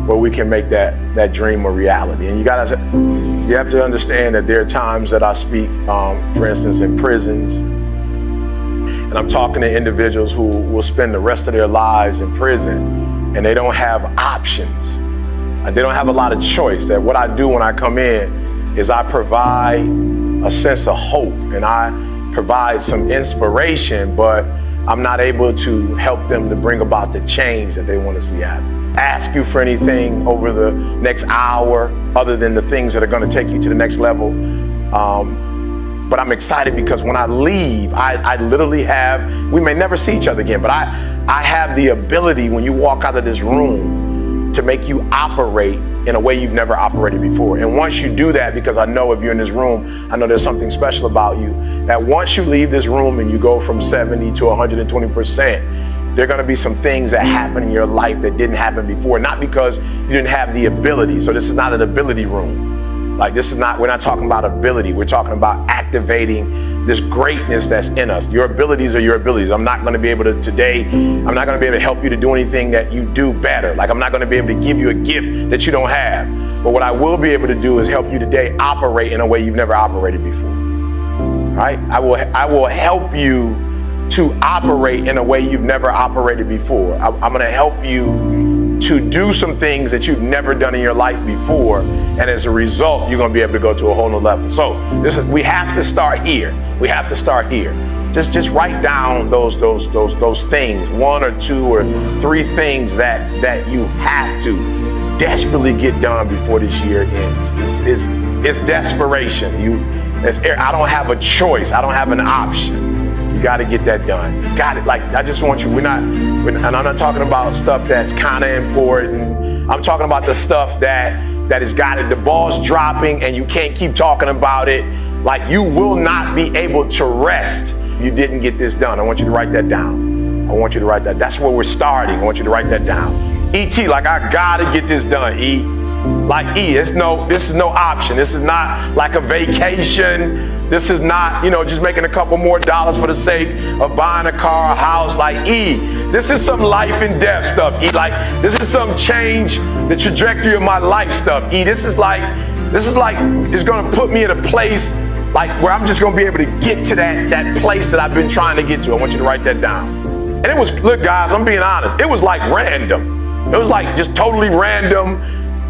where we can make that dream a reality. And you have to understand that there are times that I speak, for instance, in prisons, and I'm talking to individuals who will spend the rest of their lives in prison, and they don't have options. They don't have a lot of choice. That what I do when I come in is I provide a sense of hope, and I provide some inspiration, but I'm not able to help them to bring about the change that they want to see happen. Ask you for anything over the next hour other than the things that are going to take you to the next level. But I'm excited because when I leave, I literally have, we may never see each other again, but I have the ability when you walk out of this room to make you operate in a way you've never operated before. And once you do that, because I know if you're in this room, I know there's something special about you, that once you leave this room and you go from 70 to 120%, there are gonna be some things that happen in your life that didn't happen before, not because you didn't have the ability. So this is not an ability room. Like we're not talking about ability, we're talking about activating this greatness that's in us. Your abilities are your abilities. I'm not gonna be able to today, I'm not gonna be able to help you to do anything that you do better. Like I'm not gonna be able to give you a gift that you don't have. But what I will be able to do is help you today operate in a way you've never operated before, right? I will help you to operate in a way you've never operated before. I'm gonna help you to do some things that you've never done in your life before, and as a result, you're gonna be able to go to a whole new level. So we have to start here. We have to start here. Just write down those things, 1 or 2 or 3 things that you have to desperately get done before this year ends. It's desperation. I don't have a choice. I don't have an option. You got to get that done. Got it. Like, I just want you, and I'm not talking about stuff that's kind of important. I'm talking about the stuff that has got it, the ball's dropping and you can't keep talking about it. Like, you will not be able to rest if you didn't get this done. I want you to write that down. I want you to write that. That's where we're starting. I want you to write that down. E.T., like, I got to get this done, E. Like, this is no option. This is not like a vacation. This is not, just making a couple more dollars for the sake of buying a car, a house. Like, E, this is some life and death stuff. E, like, this is some change the trajectory of my life stuff. E, this is like, it's gonna put me in a place like where I'm just gonna be able to get to that place that I've been trying to get to. I want you to write that down. And it was, look guys, I'm being honest, it was like random. It was like just totally random.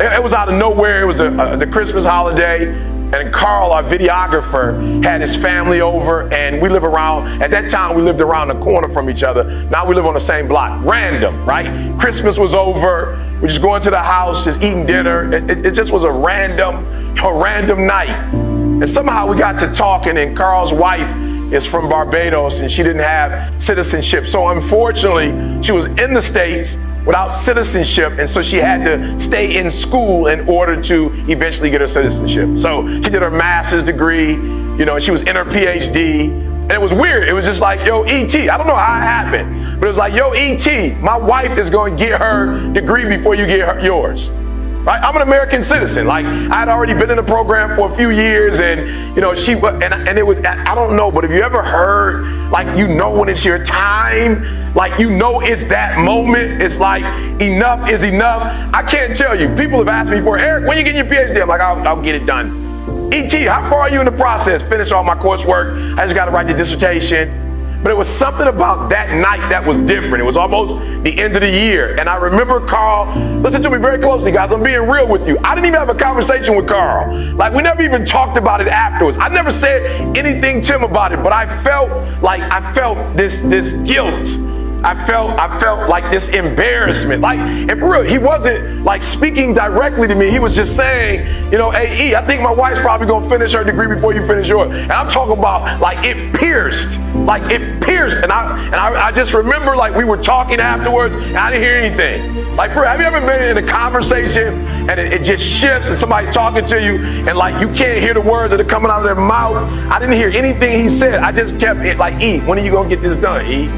It was out of nowhere. It was the Christmas holiday, and Carl, our videographer, had his family over, and at that time we lived around the corner from each other. Now we live on the same block. Random, right? Christmas was over. We're just going to the house, just eating dinner. It just was a random night. And somehow we got to talking, and Carl's wife is from Barbados, and she didn't have citizenship. So unfortunately, she was in the States without citizenship, and so she had to stay in school in order to eventually get her citizenship. So she did her master's degree, and she was in her PhD, and it was weird. It was just like, yo, E.T., I don't know how it happened, but it was like, yo, E.T., my wife is going to get her degree before you get yours. Right? I'm an American citizen. Like, I had already been in the program for a few years, and and it was, I don't know, but have you ever heard, like, when it's your time, like, it's that moment. It's like, enough is enough. I can't tell you. People have asked me before, Eric, when you get your PhD? I'm like, I'll get it done. E.T., how far are you in the process? Finish all my coursework. I just got to write the dissertation. But it was something about that night that was different. It was almost the end of the year. And I remember Carl, listen to me very closely, guys. I'm being real with you. I didn't even have a conversation with Carl. Like, we never even talked about it afterwards. I never said anything to him about it, but I felt this guilt. I felt like this embarrassment. Like, and for real, he wasn't like speaking directly to me. He was just saying, hey, E, I think my wife's probably gonna finish her degree before you finish yours. And I'm talking about like it pierced. And I just remember, like, we were talking afterwards and I didn't hear anything. Like, bro, have you ever been in a conversation and it just shifts and somebody's talking to you and like you can't hear the words that are coming out of their mouth? I didn't hear anything he said. I just kept it like, E, when are you gonna get this done, E?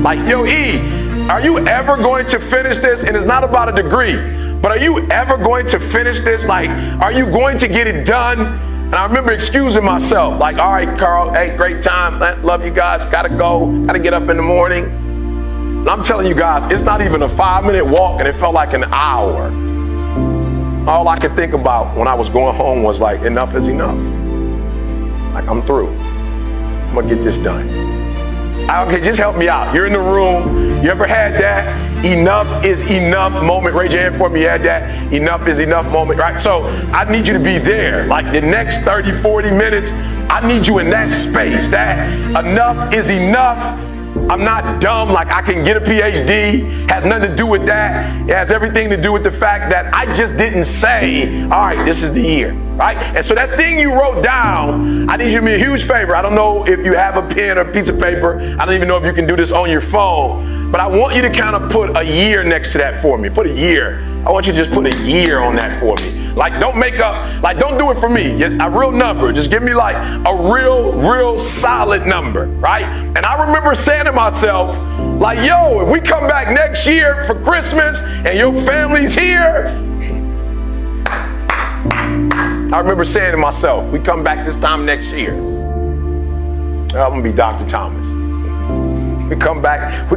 Like, yo, E, are you ever going to finish this? And it's not about a degree, but are you ever going to finish this? Like, are you going to get it done? And I remember excusing myself, like, all right, Carl, hey, great time. Love you guys. Gotta go. Gotta get up in the morning. And I'm telling you guys, it's not even a 5-minute walk, and it felt like an hour. All I could think about when I was going home was like, enough is enough. Like, I'm through. I'm gonna get this done. Okay, just help me out. You're in the room. You ever had that enough is enough moment? Raise your hand for me. You had that enough is enough moment, right? So I need you to be there. Like the next 30, 40 minutes, I need you in that space. That enough is enough. I'm not dumb, like I can get a PhD, has nothing to do with that. It has everything to do with the fact that I just didn't say, all right, this is the year, right? And so that thing you wrote down, I need you to do me a huge favor. I don't know if you have a pen or a piece of paper. I don't even know if you can do this on your phone, but I want you to kind of put a year next to that for me. Put a year. I want you to just put a year on that for me. Like, don't make up, like, don't do it for me. A real number. Just give me like a real solid number, right? And I remember saying to myself, like, yo, if we come back next year for Christmas and your family's here, I remember saying to myself, we come back this time next year, I'm gonna be Dr. Thomas. We come back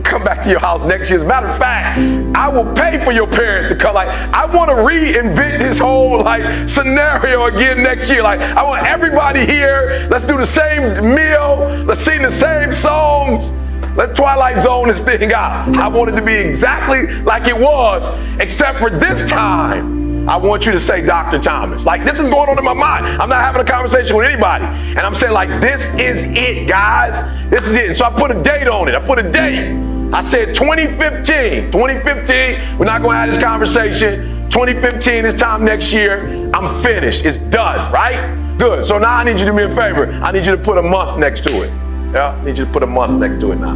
to your house next year. As a matter of fact, I will pay for your parents to come. Like, I want to reinvent this whole like scenario again next year. Like, I want everybody here. Let's do the same meal. Let's sing the same songs. Let's Twilight Zone this thing out. I want it to be exactly like it was, except for this time, I want you to say Dr. Thomas. Like, this is going on in my mind. I'm not having a conversation with anybody. And I'm saying, like, this is it, guys. This is it. And so I put a date on it. I put a date. I said 2015. 2015, we're not going to have this conversation. 2015, this time next year, I'm finished. It's done, right? Good. So now I need you to do me a favor. I need you to put a month next to it. Yeah, I need you to put a month next to it now.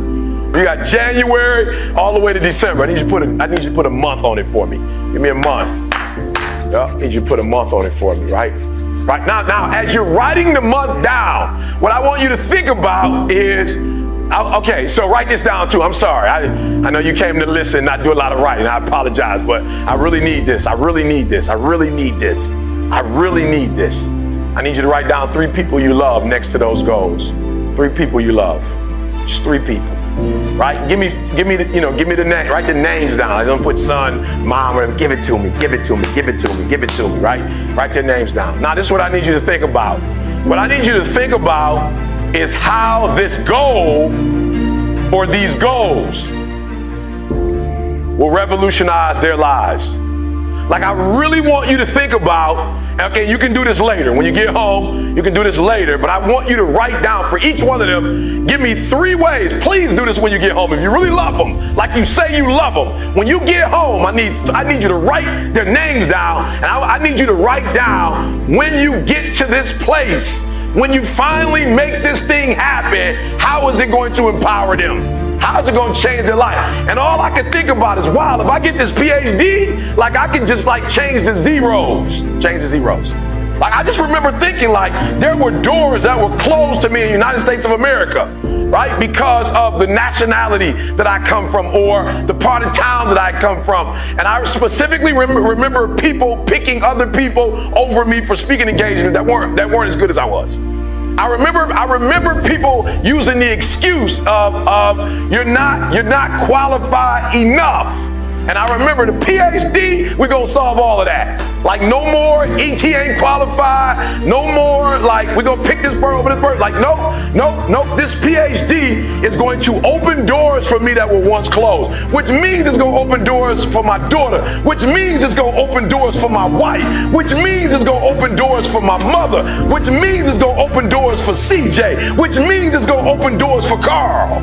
We got January all the way to December. I need you to put a month on it for me. Give me a month. Yeah, I need you to put a month on it for me, right? Right now, as you're writing the month down, what I want you to think about is, okay, so write this down too. I'm sorry. I know you came to listen, not do a lot of writing. I apologize, but I really need this. I really need this. I really need this. I really need this. I need you to write down 3 people you love next to those goals. 3 people you love. Just 3 people. Right? Give me the name. Write the names down. I don't put son, mom, or give it to me, give it to me, give it to me, give it to me, right? Write their names down. Now, this is what I need you to think about. What I need you to think about is how this goal or these goals will revolutionize their lives. Like, I really want you to think about, okay, you can do this later. When you get home, you can do this later, but I want you to write down for each one of them, give me 3 ways. Please do this when you get home. If you really love them, like you say you love them, when you get home, I need you to write their names down, and I need you to write down when you get to this place, when you finally make this thing happen, how is it going to empower them? How is it going to change their life? And all I can think about is, wow, if I get this PhD, like I can just like change the zeros. Like, I just remember thinking, like, there were doors that were closed to me in the United States of America, right? Because of the nationality that I come from or the part of town that I come from. And I specifically remember people picking other people over me for speaking engagements that weren't as good as I was. I remember people using the excuse of you're not qualified enough. And I remember the PhD, we're gonna solve all of that. Like, no more ET ain't qualified, no more like we're gonna pick this bird over this bird. Like, no, this PhD is going to open doors for me that were once closed, which means it's gonna open doors for my daughter, which means it's gonna open doors for my wife, which means it's gonna open doors for my mother, which means it's gonna open doors for CJ, which means it's gonna open doors for Carl.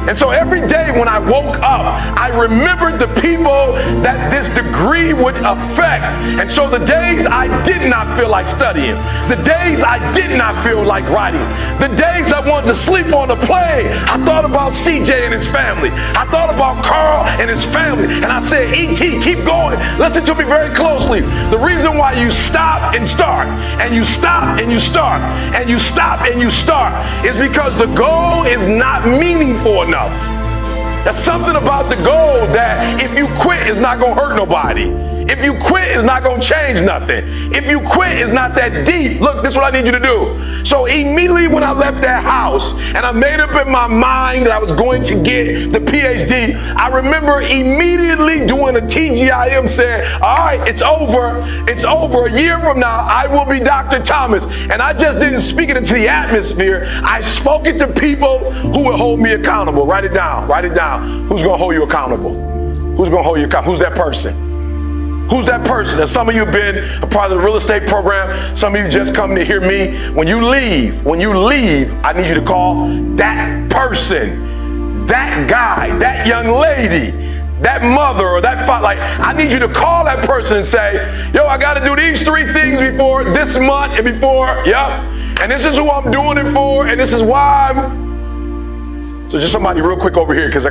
And so every day when I woke up, I remembered the people that this degree would affect. And so the days I did not feel like studying, the days I did not feel like writing, the days I wanted to sleep on the plane, I thought about CJ and his family. I thought about Carl and his family. And I said, E.T., keep going. Listen to me very closely. The reason why you stop and start, and you stop and you start, and you stop and you start, is because the goal is not meaningful enough. There's something about the goal that if you quit, it's not gonna hurt nobody. If you quit, it's not going to change nothing. If you quit, it's not that deep. Look, this is what I need you to do. So immediately when I left that house and I made up in my mind that I was going to get the PhD, I remember immediately doing a TGIM saying, all right, it's over. It's over. A year from now, I will be Dr. Thomas. And I just didn't speak it into the atmosphere. I spoke it to people who would hold me accountable. Write it down. Write it down. Who's going to hold you accountable? Who's going to hold you accountable? Who's that person? Who's that person? And some of you have been a part of the real estate program. Some of you just come to hear me. When you leave, I need you to call that person, that guy, that young lady, that mother or that father. Like, I need you to call that person and say, yo, I got to do these 3 things before this month and before, and this is who I'm doing it for, and this is why I'm. So just somebody real quick over here, because we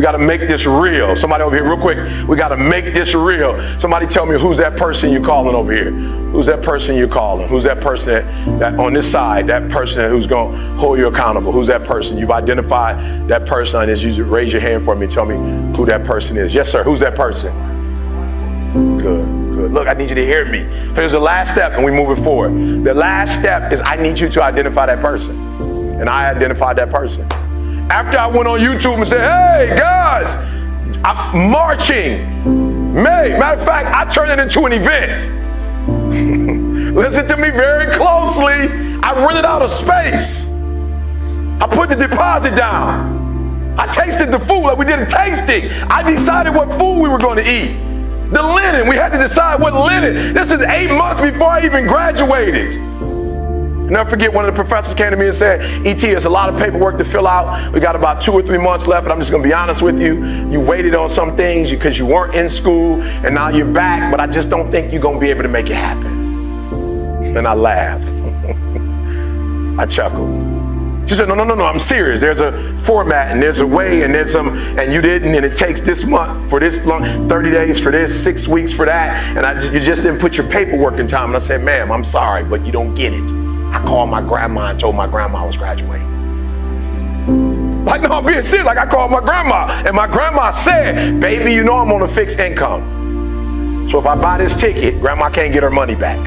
gotta make this real. Somebody over here real quick, we gotta make this real. Somebody tell me, who's that person you're calling over here? Who's that person you're calling? Who's that person that on this side, that person who's gonna hold you accountable? Who's that person? You've identified that person. I need you to raise your hand for me. Tell me who that person is. Yes, sir, who's that person? Good. Look, I need you to hear me. Here's the last step and we move it forward. The last step is I need you to identify that person. And I identified that person. After I went on YouTube and said, hey, guys, I'm marching. Matter of fact, I turned it into an event. Listen to me very closely. I rented out a space. I put the deposit down. I tasted the food. Like, we did a tasting. I decided what food we were going to eat. The linen. We had to decide what linen. This is 8 months before I even graduated. Never forget, one of the professors came to me and said, E.T., there's a lot of paperwork to fill out. We got about 2 or 3 months left, and I'm just going to be honest with you. You waited on some things because you weren't in school, and now you're back, but I just don't think you're going to be able to make it happen. And I laughed. I chuckled. She said, no, I'm serious. There's a format, and there's a way, and there's some, and you didn't, and it takes this month for this long, 30 days for this, 6 weeks for that, and you just didn't put your paperwork in time. And I said, ma'am, I'm sorry, but you don't get it. I called my grandma and told my grandma I was graduating. Like, no, I'm being serious. Like, I called my grandma, and my grandma said, baby, you know I'm on a fixed income. So if I buy this ticket, grandma can't get her money back.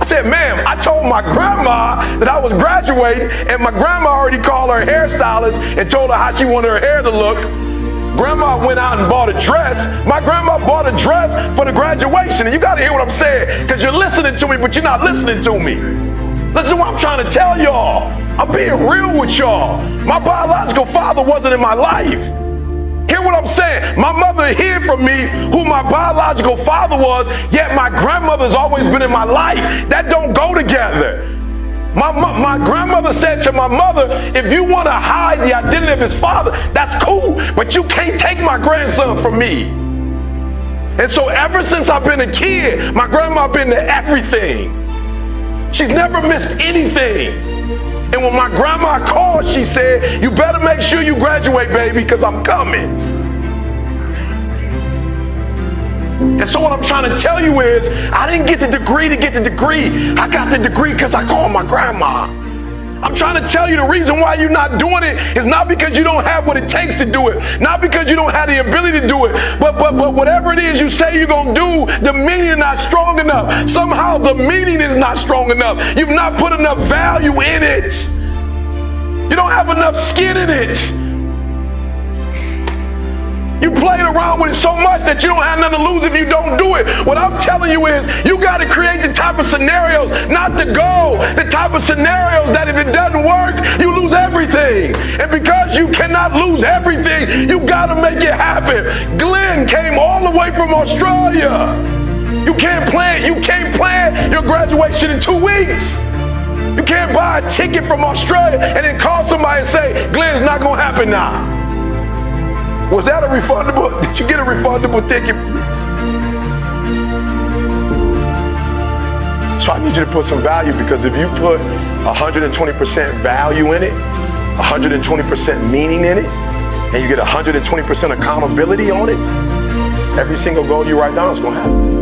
I said, ma'am, I told my grandma that I was graduating, and my grandma already called her hairstylist and told her how she wanted her hair to look. Grandma went out and bought a dress. My grandma bought a dress for the graduation. And you got to hear what I'm saying, because you're listening to me, but you're not listening to me. Listen to what I'm trying to tell y'all. I'm being real with y'all. My biological father wasn't in my life. Hear what I'm saying? My mother hid from me who my biological father was, yet my grandmother's always been in my life. That don't go together. My grandmother said to my mother, if you want to hide the identity of his father, that's cool, but you can't take my grandson from me. And so ever since I've been a kid, my grandma been to everything. She's never missed anything. And when my grandma called, she said, you better make sure you graduate, baby, because I'm coming. And so what I'm trying to tell you is, I didn't get the degree to get the degree. I got the degree because I called my grandma. I'm trying to tell you the reason why you're not doing it is not because you don't have what it takes to do it, not because you don't have the ability to do it, but whatever it is you say you're going to do, the meaning is not strong enough. Somehow the meaning is not strong enough. You've not put enough value in it. You don't have enough skin in it. You played around with it so much that you don't have nothing to lose if you don't do it. What I'm telling you is, you got to create the type of scenarios, not the goal, the type of scenarios that if it doesn't work, you lose everything. And because you cannot lose everything, you got to make it happen. Glenn came all the way from Australia. You can't plan your graduation in 2 weeks. You can't buy a ticket from Australia and then call somebody and say, Glenn's not going to happen now. Was that a refundable? Did you get a refundable ticket? So I need you to put some value, because if you put 120% value in it, 120% meaning in it, and you get 120% accountability on it, every single goal you write down is going to happen.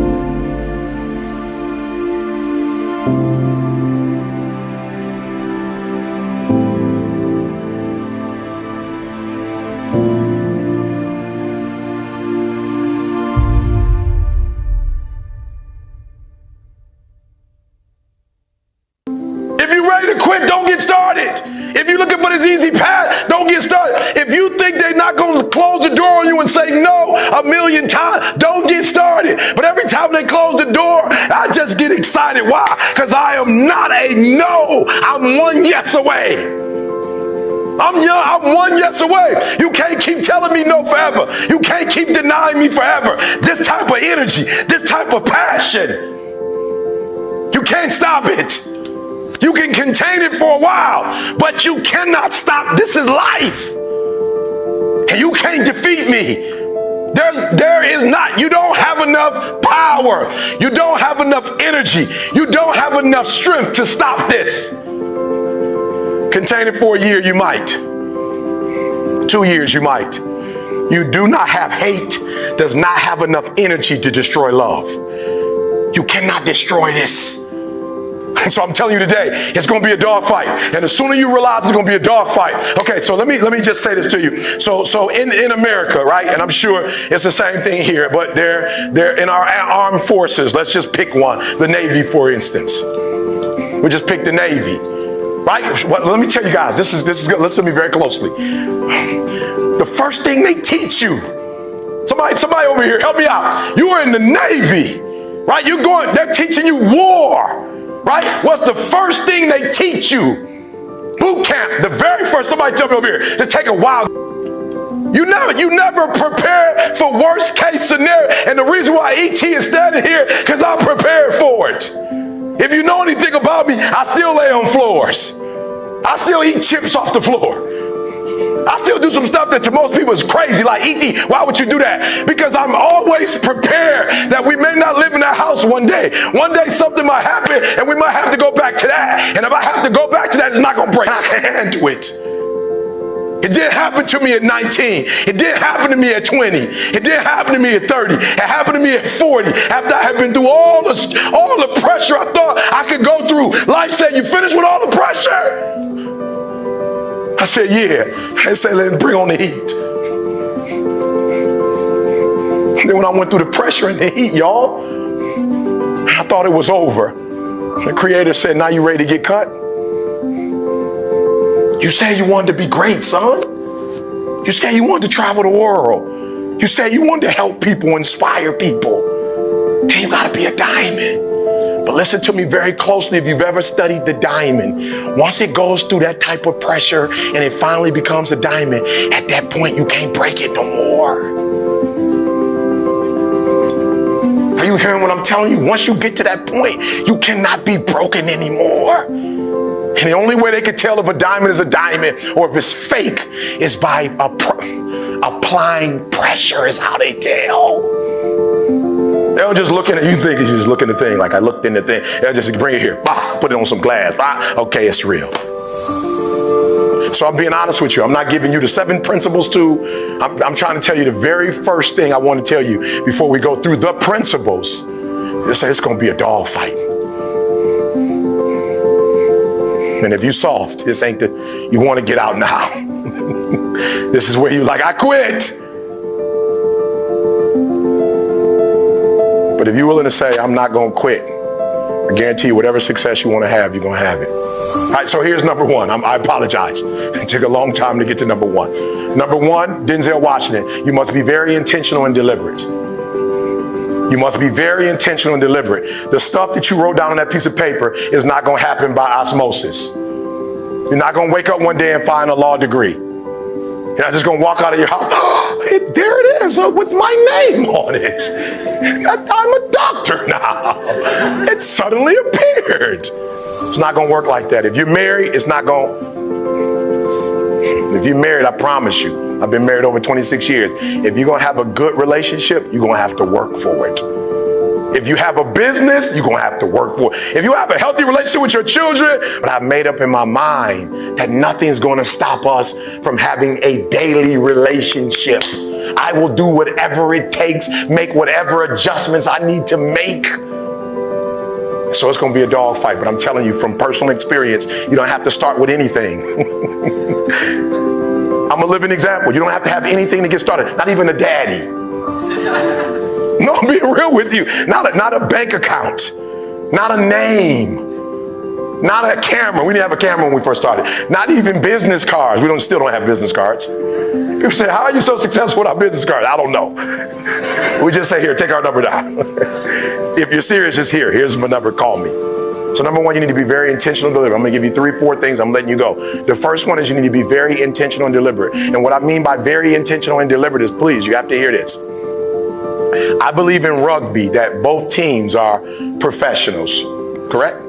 If you're looking for this easy path, don't get started. If you think they're not going to close the door on you and say no a million times, don't get started. But every time they close the door, I just get excited. Why? Because I am not a no. I'm one yes away. I'm young, I'm one yes away. You can't keep telling me no forever. You can't keep denying me forever. This type of energy, this type of passion, you can't stop it. You can contain it for a while, but you cannot stop. This is life. And you can't defeat me. There is not. You don't have enough power. You don't have enough energy. You don't have enough strength to stop this. Contain it for a year, you might. 2 years, you might. You do not have hate, does not have enough energy to destroy love. You cannot destroy this. And so I'm telling you today, it's going to be a dogfight. And the sooner you realize it's going to be a dogfight. Okay, so let me just say this to you. So in America, right, and I'm sure it's the same thing here, but they're in our armed forces. Let's just pick one, the Navy, for instance. We'll just pick the Navy. Right? Well, let me tell you guys, this is good. Listen to me very closely. The first thing they teach you, somebody over here, help me out. You are in the Navy, right? They're teaching you war, right? What's the first thing they teach you? Boot camp, the very first. Somebody tell me over here, just take a wild. You never prepare for worst case scenario. And the reason why ET is standing here, because I'm prepared for it. If you know anything about me, I still lay on floors. I still eat chips off the floor. I still do some stuff that to most people is crazy, like E.T., why would you do that? Because I'm always prepared that we may not live in that house one day. One day something might happen and we might have to go back to that. And if I have to go back to that, it's not going to break. I can handle it. It didn't happen to me at 19. It didn't happen to me at 20. It didn't happen to me at 30. It happened to me at 40. After I had been through all the pressure I thought I could go through. Life said, you finished with all the pressure? I said, yeah. They said, let's bring on the heat. And then when I went through the pressure and the heat, y'all, I thought it was over. The Creator said, now you ready to get cut? You said you wanted to be great, son. You said you wanted to travel the world. You said you wanted to help people, inspire people. Then you gotta be a diamond. But listen to me very closely if you've ever studied the diamond. Once it goes through that type of pressure and it finally becomes a diamond, at that point you can't break it no more. Are you hearing what I'm telling you? Once you get to that point, you cannot be broken anymore. And the only way they can tell if a diamond is a diamond or if it's fake is by applying pressure is how they tell. They'll just look at it. You think you just look in the thing, like I looked in the thing. They'll just bring it here, put it on some glass. Okay, it's real. So I'm being honest with you. I'm not giving you the 7 principles to. I'm trying to tell you the very first thing I want to tell you before we go through the principles. It's going to be a dog fight. And if you soft, this ain't you want to get out now. This is where you like, I quit. But if you're willing to say, I'm not going to quit, I guarantee you whatever success you want to have, you're going to have it. All right, so here's number 1. I apologize. It took a long time to get to number 1. Number 1, Denzel Washington. You must be very intentional and deliberate. You must be very intentional and deliberate. The stuff that you wrote down on that piece of paper is not going to happen by osmosis. You're not going to wake up one day and find a law degree. You're not just going to walk out of your house. There it is with my name on it. I'm a doctor now. It suddenly appeared. It's not going to work like that. If you're married, it's not going. If you're married, I promise you. I've been married over 26 years. If you're going to have a good relationship, you're going to have to work for it. If you have a business, you're going to have to work for it. If you have a healthy relationship with your children, but I've made up in my mind that nothing's going to stop us from having a daily relationship. I will do whatever it takes, make whatever adjustments I need to make. So it's going to be a dog fight, but I'm telling you from personal experience, you don't have to start with anything. I'm a living example. You don't have to have anything to get started, not even a daddy. No, I'm being real with you. Not a bank account, not a name. Not a camera. We didn't have a camera when we first started. Not even business cards. We still don't have business cards. People say, how are you so successful without business cards? I don't know. We just say, here, take our number down. If you're serious, just here. Here's my number. Call me. So number one, you need to be very intentional and deliberate. I'm going to give you 3, 4 things. I'm letting you go. The first one is you need to be very intentional and deliberate. And what I mean by very intentional and deliberate is, please, you have to hear this. I believe in rugby that both teams are professionals, correct?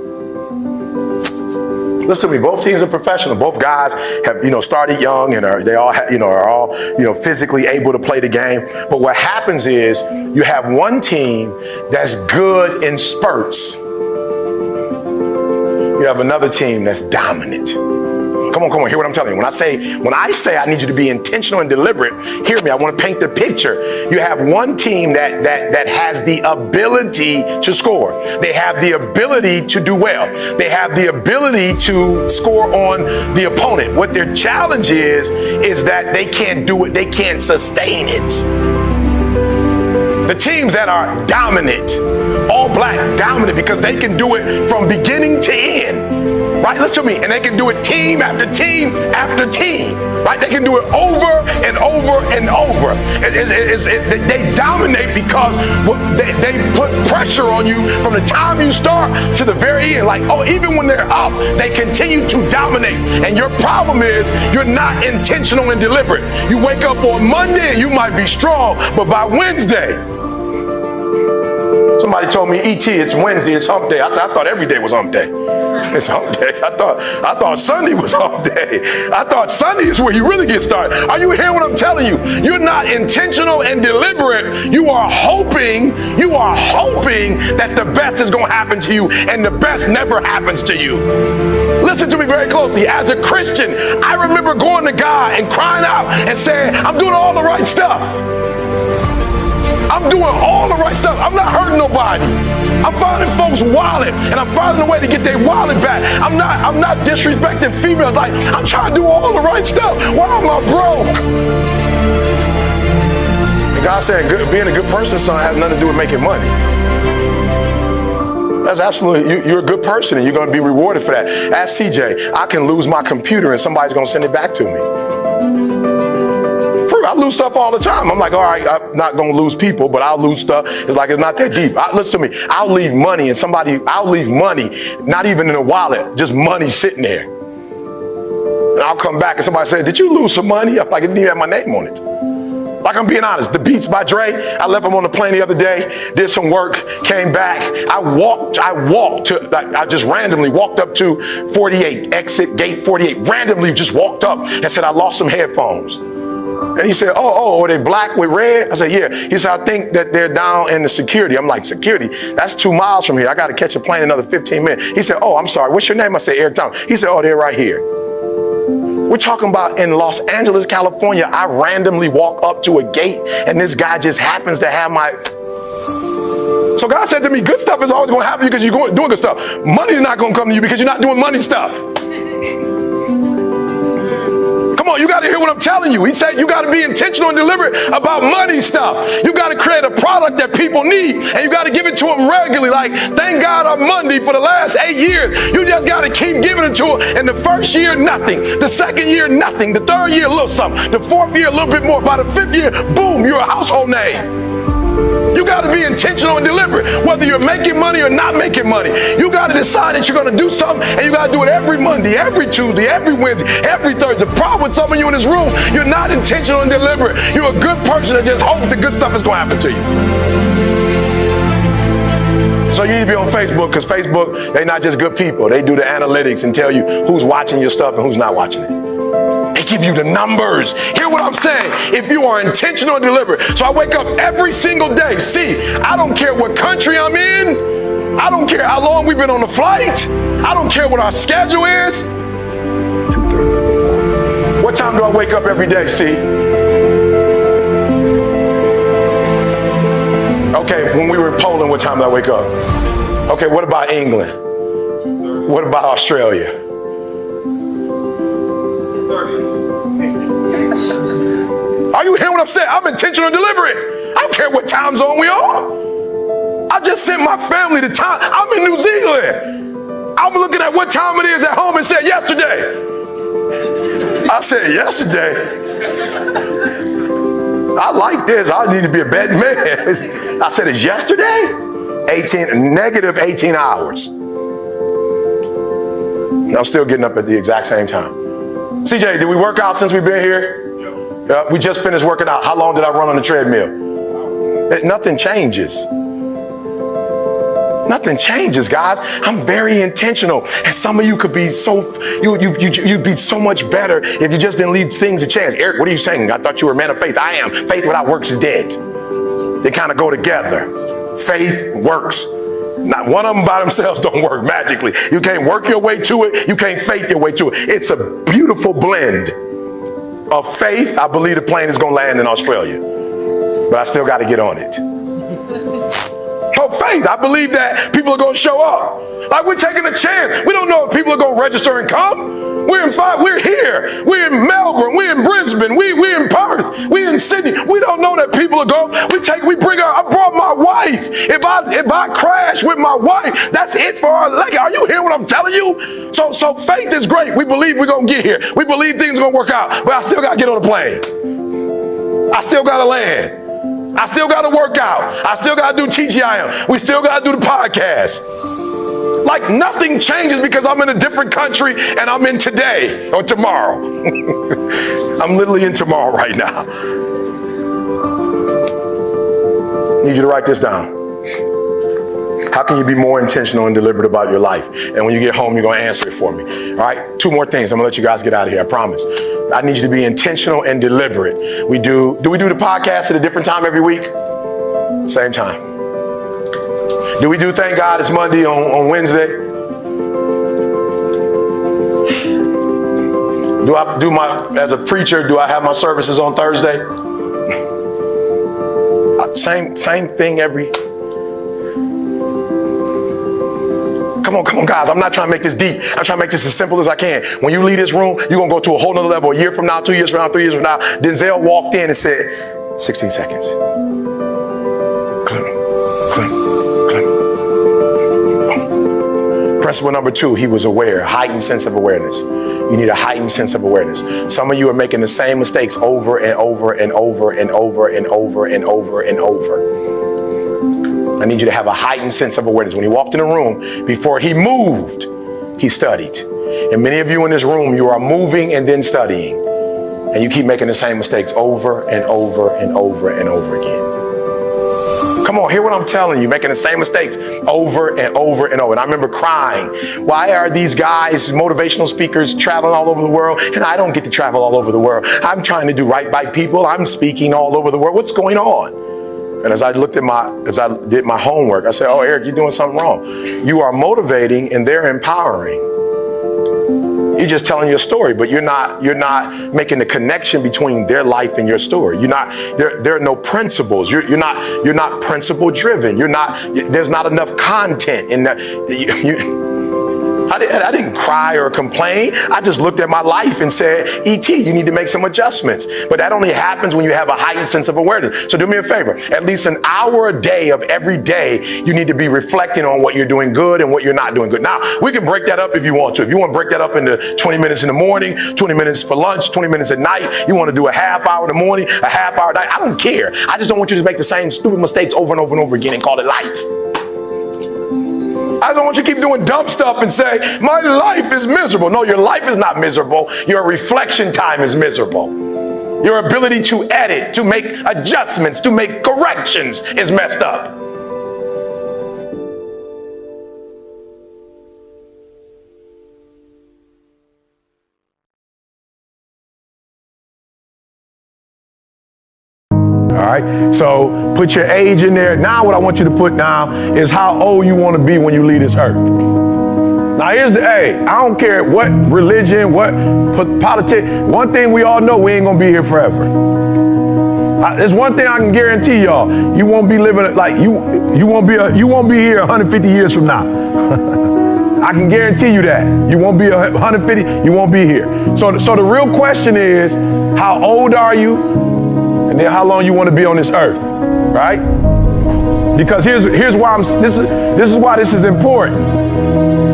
Listen to me, both teams are professional. Both guys have, started young and are all physically able to play the game. But what happens is you have one team that's good in spurts. You have another team that's dominant. Come on, hear what I'm telling you. When I say I need you to be intentional and deliberate, hear me, I want to paint the picture. You have one team that has the ability to score. They have the ability to do well. They have the ability to score on the opponent. What their challenge is that they can't do it, they can't sustain it. The teams that are dominant, all black, dominant, because they can do it from beginning to end. Right, listen to me, and they can do it team after team after team, right? They can do it over and over and over. They dominate because they put pressure on you from the time you start to the very end. Like, even when they're up, they continue to dominate. And your problem is you're not intentional and deliberate. You wake up on Monday and you might be strong, but by Wednesday, somebody told me, E.T., it's Wednesday, it's hump day. I said, I thought every day was hump day. It's hump day. I thought Sunday was hump day. I thought Sunday is where you really get started. Are you hearing what I'm telling you? You're not intentional and deliberate. You are hoping that the best is going to happen to you, and the best never happens to you. Listen to me very closely. As a Christian, I remember going to God and crying out and saying, I'm doing all the right stuff. I'm doing all the right stuff. I'm not hurting nobody. I'm finding folks' wallet, and I'm finding a way to get their wallet back. I'm not disrespecting females. Like, I'm trying to do all the right stuff. Why am I broke? And God said, being a good person, son, has nothing to do with making money. That's absolutely, you're a good person, and you're going to be rewarded for that. Ask CJ, I can lose my computer, and somebody's going to send it back to me. I lose stuff all the time. I'm like, all right, I'm not going to lose people, but I'll lose stuff. It's like, it's not that deep. Listen to me. I'll leave money not even in a wallet, just money sitting there. And I'll come back and somebody says, did you lose some money? I'm like, it didn't even have my name on it. Like, I'm being honest. The Beats by Dre, I left them on the plane the other day, did some work, came back. I just randomly walked up to 48, exit gate 48, randomly just walked up and said, I lost some headphones. And he said, are they black with red? I said, yeah. He said, I think that they're down in the security. I'm like, security? That's 2 miles from here. I got to catch a plane in another 15 minutes. He said, I'm sorry. What's your name? I said, Eric Thomas. He said, they're right here. We're talking about in Los Angeles, California. I randomly walk up to a gate and this guy just happens to have my... So God said to me, good stuff is always going to happen because you're doing good stuff. Money's not going to come to you because you're not doing money stuff. Come on, you got to hear what I'm telling you. He said you got to be intentional and deliberate about money stuff. You got to create a product that people need, and you got to give it to them regularly. Like, thank God on Monday for the last 8 years. You just got to keep giving it to them. And the first year, nothing. The second year, nothing. The third year, a little something. The fourth year, a little bit more. By the fifth year, boom, you're a household name. You got to be intentional and deliberate, whether you're making money or not making money. You got to decide that you're going to do something, and you got to do it every Monday, every Tuesday, every Wednesday, every Thursday. The problem with some of you in this room, you're not intentional and deliberate. You're a good person that just hopes the good stuff is going to happen to you. So you need to be on Facebook, because Facebook, they're not just good people. They do the analytics and tell you who's watching your stuff and who's not watching it. They give you the numbers. Hear what I'm saying? If you are intentional and deliberate. So I wake up every single day. See, I don't care what country I'm in. I don't care how long we've been on the flight. I don't care what our schedule is. 2:30. What time do I wake up every day, see? Okay, when we were in Poland, what time did I wake up? Okay, what about England? What about Australia? Are you hearing what I'm saying? I'm intentional and deliberate. I don't care what time zone we on. I just sent my family to time. I'm in New Zealand. I I'm looking at what time it is at home and said, yesterday. I said, yesterday? I like this. I need to be a better man. I said, it's yesterday? Negative 18 hours. And I'm still getting up at the exact same time. CJ, did we work out since we've been here? We just finished working out. How long did I run on the treadmill? Nothing changes. Nothing changes, guys. I'm very intentional. And some of you could be you'd be so much better if you just didn't leave things a chance. Eric, what are you saying? I thought you were a man of faith. I am. Faith without works is dead. They kind of go together. Faith works. Not one of them by themselves don't work magically. You can't work your way to it. You can't faith your way to it. It's a beautiful blend of faith. I believe the plane is going to land in Australia, but I still got to get on it. Oh, faith. I believe that people are going to show up. Like, we're taking a chance. We don't know if people are going to register and come. We're here. We're in Melbourne. We're in Brisbane. We're in Perth. We're in Sydney. We don't know that people are going. I brought my wife. If I crash with my wife, that's it for our leg. Are you hearing what I'm telling you? So faith is great. We believe we're going to get here. We believe things are going to work out. But I still got to get on the plane. I still got to land. I still got to work out. I still got to do TGIM. We still got to do the podcast. Like, nothing changes because I'm in a different country and I'm in today or tomorrow. I'm literally in tomorrow right now. Need you to write this down. How can you be more intentional and deliberate about your life? And when you get home, you're going to answer it for me. All right? 2 more things. I'm going to let you guys get out of here. I promise. I need you to be intentional and deliberate. Do we do the podcast at a different time every week? Same time. Do we do Thank God It's Monday on Wednesday? Do I do as a preacher, do I have my services on Thursday? Same thing every. Come on, guys. I'm not trying to make this deep. I'm trying to make this as simple as I can. When you leave this room, you're going to go to a whole nother level. A year from now, 2 years from now, 3 years from now, Denzel walked in and said, 16 seconds. Principle number 2, he was aware, heightened sense of awareness. You need a heightened sense of awareness. Some of you are making the same mistakes over and over and over and over and over and over and over. I need you to have a heightened sense of awareness. When he walked in the room, before he moved, he studied. And many of you in this room, you are moving and then studying. And you keep making the same mistakes over and over and over and over again. Come on, hear what I'm telling you, making the same mistakes over and over and over. And I remember crying. Why are these guys, motivational speakers, traveling all over the world? And I don't get to travel all over the world. I'm trying to do right by people. I'm speaking all over the world. What's going on? And as I did my homework, I said, oh, Eric, you're doing something wrong. You are motivating and they're empowering. You're just telling your story, but you're not making the connection between their life and your story. There are no principles. You're not principle driven. There's not enough content in that. I didn't cry or complain. I just looked at my life and said, E.T., you need to make some adjustments. But that only happens when you have a heightened sense of awareness. So do me a favor, at least an hour a day of every day, you need to be reflecting on what you're doing good and what you're not doing good. Now, we can break that up if you want to. If you want to break that up into 20 minutes in the morning, 20 minutes for lunch, 20 minutes at night, you want to do a half hour in the morning, a half hour at night, I don't care. I just don't want you to make the same stupid mistakes over and over and over again and call it life. I don't want you to keep doing dumb stuff and say, my life is miserable. No, your life is not miserable. Your reflection time is miserable. Your ability to edit, to make adjustments, to make corrections is messed up. All right, so put your age in there. Now what I want you to put now is how old you want to be when you leave this earth. Now here's I don't care what religion, what politics. One thing we all know, we ain't gonna be here forever. There's one thing I can guarantee y'all: you won't be living like you won't be here 150 years from now. I can guarantee you that. You won't be 150. You won't be here. So the real question is, how old are you? And then how long you want to be on this earth, right? Because here's why this is why this is important.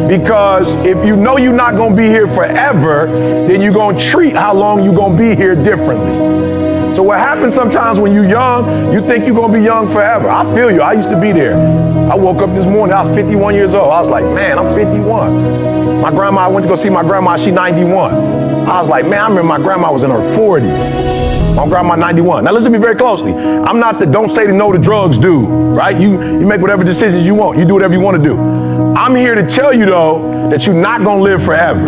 Because if you know you're not gonna be here forever, then you're gonna treat how long you're gonna be here differently. So what happens sometimes when you're young, you think you're gonna be young forever. I feel you, I used to be there. I woke up this morning, I was 51 years old. I was like, man, I'm 51. My grandma, I went to go see my grandma, she's 91. I was like, man, I remember my grandma was in her 40s. My grandma 91. Now listen to me very closely. I'm not the don't say no to drugs dude, right? You make whatever decisions you want. You do whatever you want to do. I'm here to tell you though, that you're not gonna live forever.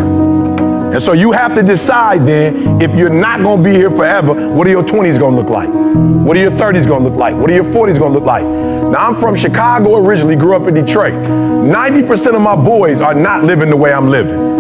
And so you have to decide then, if you're not gonna be here forever, what are your 20s gonna look like? What are your 30s gonna look like? What are your 40s gonna look like? Now I'm from Chicago originally, grew up in Detroit. 90% of my boys are not living the way I'm living.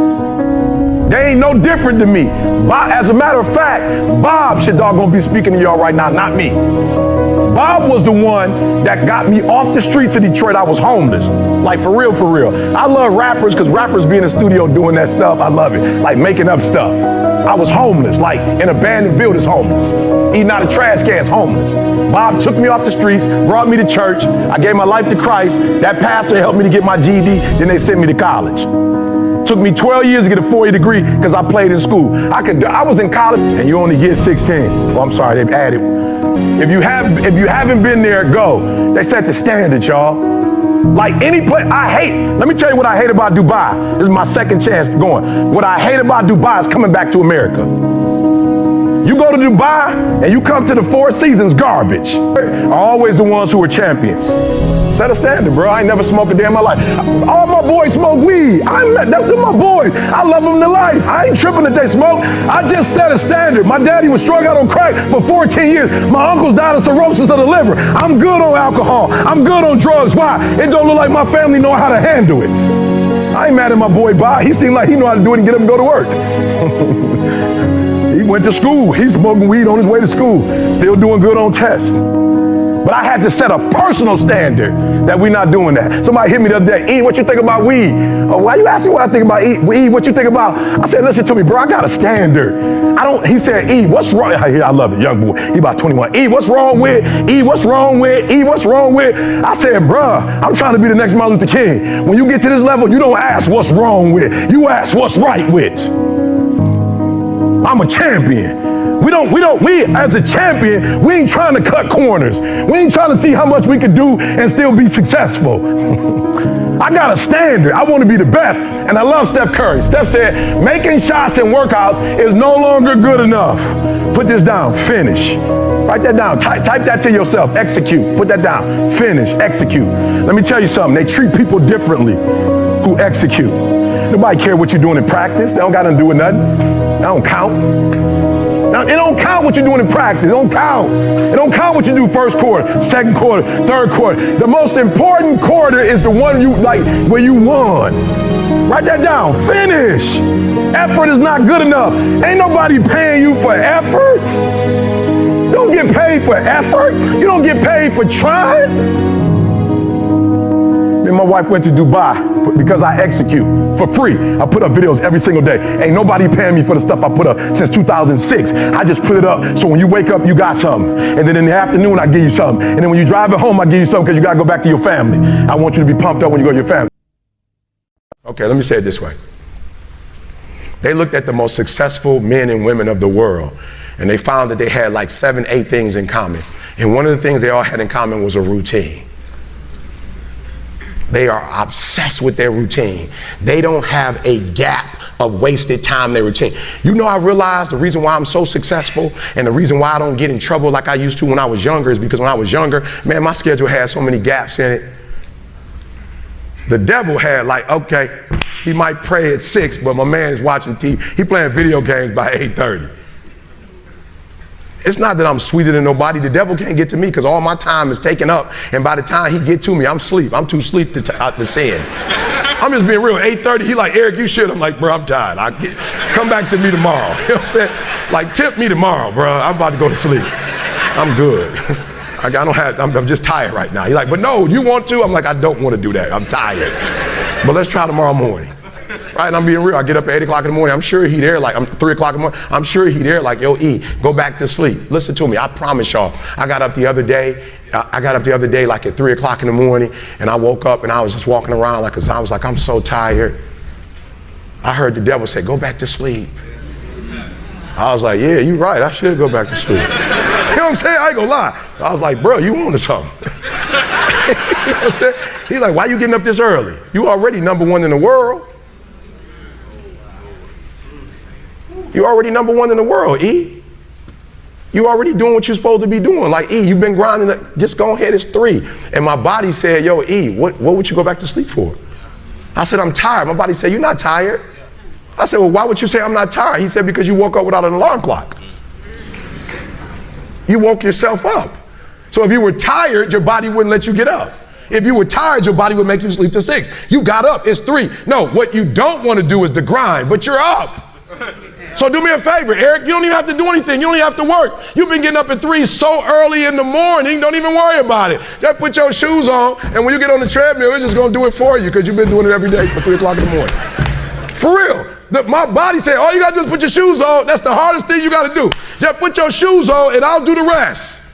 They ain't no different than me. As a matter of fact, Bob should doggone be speaking to y'all right now, not me. Bob was the one that got me off the streets of Detroit. I was homeless, like for real, for real. I love rappers because rappers be in the studio doing that stuff. I love it, like making up stuff. I was homeless, like in abandoned buildings homeless. Eating out of trash cans homeless. Bob took me off the streets, brought me to church. I gave my life to Christ. That pastor helped me to get my GED. Then they sent me to college. Took me 12 years to get a 4-year degree because I played in school. I was in college and you only get 16. Well, I'm sorry, they've added. If you haven't been there, go. They set the standard, y'all. Like any place, let me tell you what I hate about Dubai. This is my second chance going. What I hate about Dubai is coming back to America. You go to Dubai and you come to the Four Seasons garbage. Are always the ones who are champions. Set a standard, bro. I ain't never smoked a day in my life. All my boys smoke weed. That's still my boys. I love them to life. I ain't tripping that they smoke. I just set a standard. My daddy was strung out on crack for 14 years. My uncles died of cirrhosis of the liver. I'm good on alcohol. I'm good on drugs. Why? It don't look like my family know how to handle it. I ain't mad at my boy Bob. He seemed like he know how to do it and get him to go to work. He went to school. He's smoking weed on his way to school. Still doing good on tests. But I had to set a personal standard that we're not doing that. Somebody hit me the other day, E, what you think about weed? Oh, why you asking what I think about E, what you think about? I said, listen to me, bro, I got a standard. He said, E, what's wrong? I love it, young boy. He about 21. E, what's wrong with? E, what's wrong with? E, what's wrong with? I said, bruh, I'm trying to be the next Martin Luther King. When you get to this level, you don't ask what's wrong with. You ask what's right with. I'm a champion. We as a champion, we ain't trying to cut corners. We ain't trying to see how much we could do and still be successful. I got a standard. I want to be the best. And I love Steph Curry. Steph said, making shots and workouts is no longer good enough. Put this down, finish. Write that down, type that to yourself, execute. Put that down, finish, execute. Let me tell you something, they treat people differently who execute. Nobody care what you're doing in practice. They don't got nothing to do with nothing. That don't count. Now, it don't count what you're doing in practice. It don't count. It don't count what you do first quarter, second quarter, third quarter. The most important quarter is the one where you won. Write that down. Finish. Effort is not good enough. Ain't nobody paying you for effort. You don't get paid for effort. You don't get paid for trying. Me and my wife went to Dubai because I execute for free. I put up videos every single day. Ain't nobody paying me for the stuff I put up since 2006. I just put it up so when you wake up, you got something. And then in the afternoon, I give you something. And then when you drive it home, I give you something because you got to go back to your family. I want you to be pumped up when you go to your family. Okay, let me say it this way. They looked at the most successful men and women of the world, and they found that they had like 7, 8 things in common. And one of the things they all had in common was a routine. They are obsessed with their routine. They don't have a gap of wasted time in their routine. You know, I realized the reason why I'm so successful and the reason why I don't get in trouble like I used to when I was younger is because when I was younger, man, my schedule had so many gaps in it. The devil had like, okay, he might pray at 6, but my man is watching TV. He playing video games by 8:30. It's not that I'm sweeter than nobody. The devil can't get to me because all my time is taken up. And by the time he get to me, I'm asleep. I'm too asleep to sin. I'm just being real. 8:30, he like, Eric, you should. I'm like, bro, I'm tired. Come back to me tomorrow. You know what I'm saying? Like, tip me tomorrow, bro. I'm about to go to sleep. I'm good. I'm just tired right now. He's like, but no, you want to? I'm like, I don't want to do that. I'm tired. But let's try tomorrow morning. Right, and I'm being real. I get up at 8 o'clock in the morning. I'm sure he there like, I'm 3 o'clock in the morning. I'm sure he there like, yo, E, go back to sleep. Listen to me. I promise y'all. I got up the other day I got up the other day like at 3 o'clock in the morning, and I woke up and I was just walking around I was like, I'm so tired. I heard the devil say, go back to sleep. I was like, yeah, you're right. I should go back to sleep. You know what I'm saying? I ain't gonna lie. I was like, bro, you on to something. You know what I'm saying? He's like, why you getting up this early? You already number one in the world. You already number one in the world, E. You already doing what you're supposed to be doing. Like, E, you've been grinding. Just go ahead, it's 3. And my body said, yo, E, what would you go back to sleep for? I said, I'm tired. My body said, you're not tired. I said, well, why would you say I'm not tired? He said, because you woke up without an alarm clock. You woke yourself up. So if you were tired, your body wouldn't let you get up. If you were tired, your body would make you sleep till 6. You got up, it's 3. No, what you don't want to do is the grind, but you're up. So do me a favor, Eric, you don't even have to do anything. You don't even have to work. You've been getting up at 3 so early in the morning, don't even worry about it. Just put your shoes on, and when you get on the treadmill, it's just going to do it for you because you've been doing it every day for 3 o'clock in the morning. For real. My body said, all you got to do is put your shoes on. That's the hardest thing you got to do. Just put your shoes on, and I'll do the rest.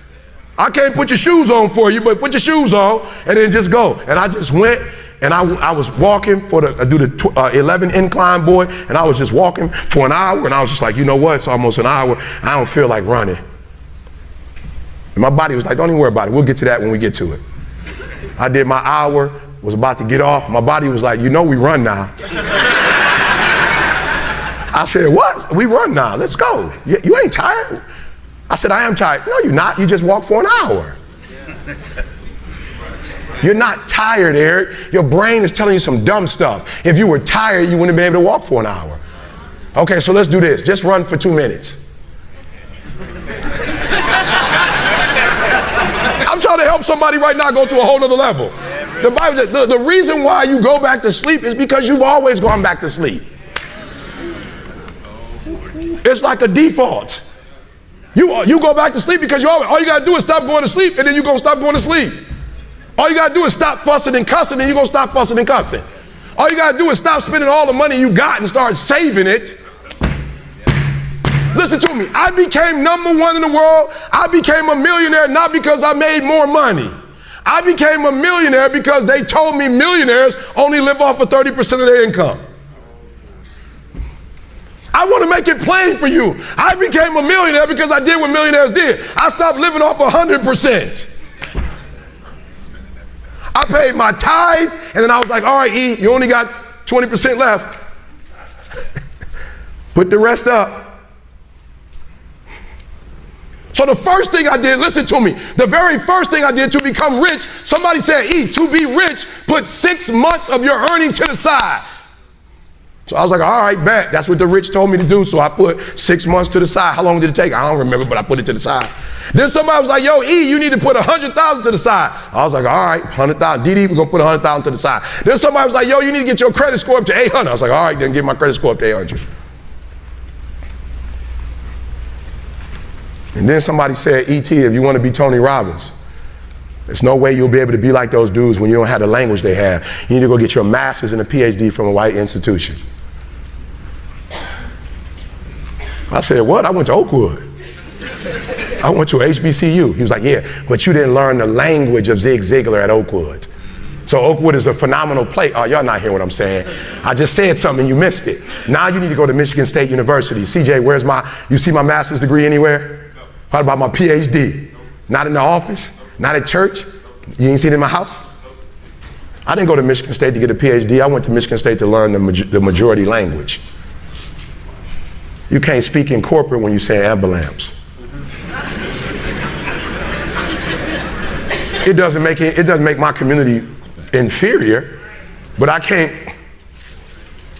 I can't put your shoes on for you, but put your shoes on, and then just go. And I just went. And I was walking I do the 11 incline, boy, and I was just walking for an hour, and I was just like, you know what, it's almost an hour, I don't feel like running. And my body was like, don't even worry about it, we'll get to that when we get to it. I did my hour, was about to get off, my body was like, you know we run now. I said, what? We run now, let's go. You ain't tired? I said, I am tired. No, you're not, you just walked for an hour. You're not tired, Eric. Your brain is telling you some dumb stuff. If you were tired, you wouldn't have been able to walk for an hour. Okay, so let's do this. Just run for 2 minutes. I'm trying to help somebody right now go to a whole nother level. The Bible says the reason why you go back to sleep is because you've always gone back to sleep. It's like a default. You go back to sleep because all you got to do is stop going to sleep, and then you're going to stop going to sleep. All you got to do is stop fussing and cussing, and you're going to stop fussing and cussing. All you got to do is stop spending all the money you got and start saving it. Listen to me. I became number one in the world. I became a millionaire not because I made more money. I became a millionaire because they told me millionaires only live off of 30% of their income. I want to make it plain for you. I became a millionaire because I did what millionaires did. I stopped living off 100%. I paid my tithe, and then I was like, all right, E, you only got 20% left. Put the rest up. So the first thing I did, listen to me, the very first thing I did to become rich, somebody said, E, to be rich, put 6 months of your earning to the side. So I was like, all right, bet. That's what the rich told me to do. So I put 6 months to the side. How long did it take? I don't remember, but I put it to the side. Then somebody was like, yo, E, you need to put 100,000 to the side. I was like, all right, 100,000. DD, we're going to put 100,000 to the side. Then somebody was like, yo, you need to get your credit score up to 800. I was like, all right, then get my credit score up to 800. And then somebody said, ET, if you want to be Tony Robbins, there's no way you'll be able to be like those dudes when you don't have the language they have. You need to go get your master's and a PhD from a white institution. I said, what? I went to Oakwood. I went to HBCU. He was like, yeah, but you didn't learn the language of Zig Ziglar at Oakwood. So Oakwood is a phenomenal place. Oh, y'all not hearing what I'm saying. I just said something, you missed it. Now you need to go to Michigan State University. CJ, you see my master's degree anywhere? What about my PhD? Not in the office? Not at church? You ain't seen it in my house? I didn't go to Michigan State to get a PhD. I went to Michigan State to learn the majority language. You can't speak in corporate when you say ambulance. It doesn't make my community inferior, but I can't.